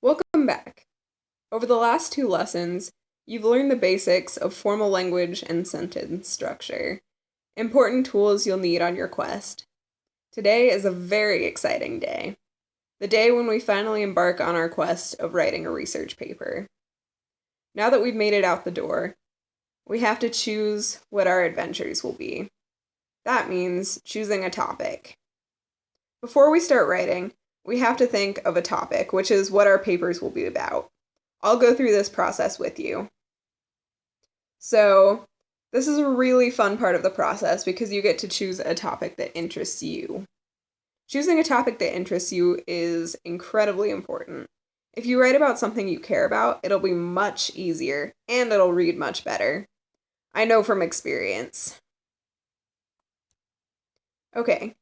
Welcome back. Over the last two lessons, you've learned the basics of formal language and sentence structure, important tools you'll need on your quest. Today is a very exciting day, the day when we finally embark on our quest of writing a research paper. Now that we've made it out the door, we have to choose what our adventures will be. That means choosing a topic. Before we start writing, we have to think of a topic, which is what our papers will be about. I'll go through this process with you. So, this is a really fun part of the process because you get to choose a topic that interests you. Choosing a topic that interests you is incredibly important. If you write about something you care about, it'll be much easier and it'll read much better. I know from experience. Okay,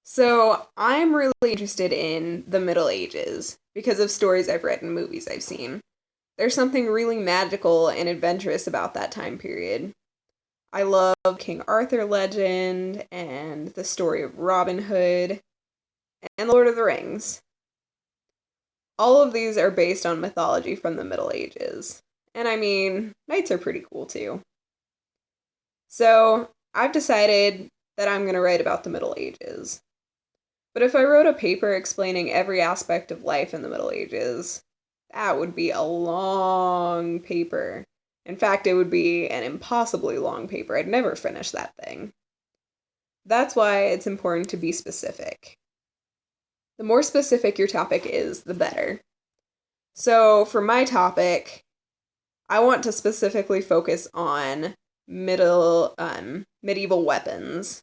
so I'm really interested in the Middle Ages because of stories I've read and movies I've seen. There's something really magical and adventurous about that time period. I love King Arthur legend and the story of Robin Hood and Lord of the Rings. All of these are based on mythology from the Middle Ages. And I mean, knights are pretty cool too. So I've decided that I'm going to write about the Middle Ages. But if I wrote a paper explaining every aspect of life in the Middle Ages, that would be a long paper. In fact, it would be an impossibly long paper. I'd never finish that thing. That's why it's important to be specific. The more specific your topic is, the better. So for my topic, I want to specifically focus on medieval weapons.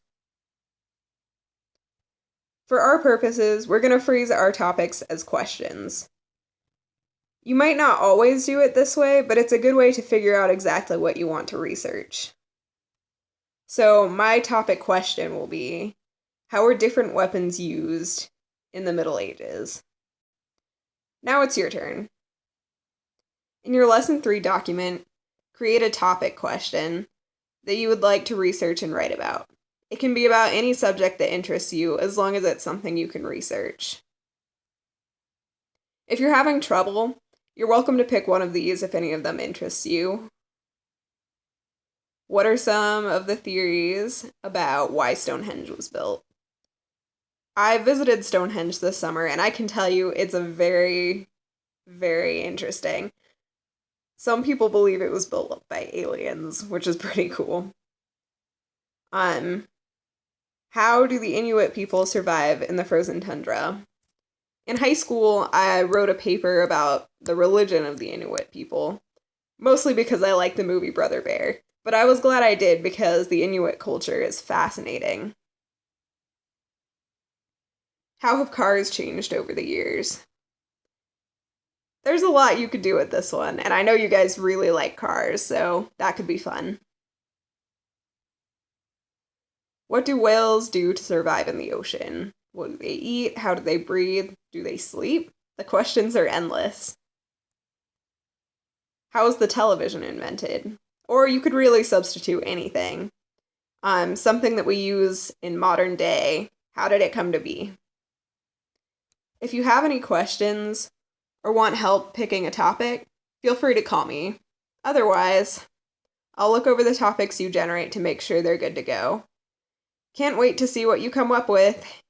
For our purposes, we're going to phrase our topics as questions. You might not always do it this way, but it's a good way to figure out exactly what you want to research. So my topic question will be, how are different weapons used in the Middle Ages? Now it's your turn. In your Lesson 3 document, create a topic question that you would like to research and write about. It can be about any subject that interests you, as long as it's something you can research. If you're having trouble, you're welcome to pick one of these if any of them interests you. What are some of the theories about why Stonehenge was built? I visited Stonehenge this summer, and I can tell you it's a very, very interesting. Some people believe it was built by aliens, which is pretty cool. How do the Inuit people survive in the frozen tundra? In high school, I wrote a paper about the religion of the Inuit people, mostly because I like the movie Brother Bear, but I was glad I did because the Inuit culture is fascinating. How have cars changed over the years? There's a lot you could do with this one, and I know you guys really like cars, so that could be fun. What do whales do to survive in the ocean? What do they eat? How do they breathe? Do they sleep? The questions are endless. How was the television invented? Or you could really substitute anything. Something that we use in modern day. How did it come to be? If you have any questions or want help picking a topic, feel free to call me. Otherwise, I'll look over the topics you generate to make sure they're good to go. Can't wait to see what you come up with.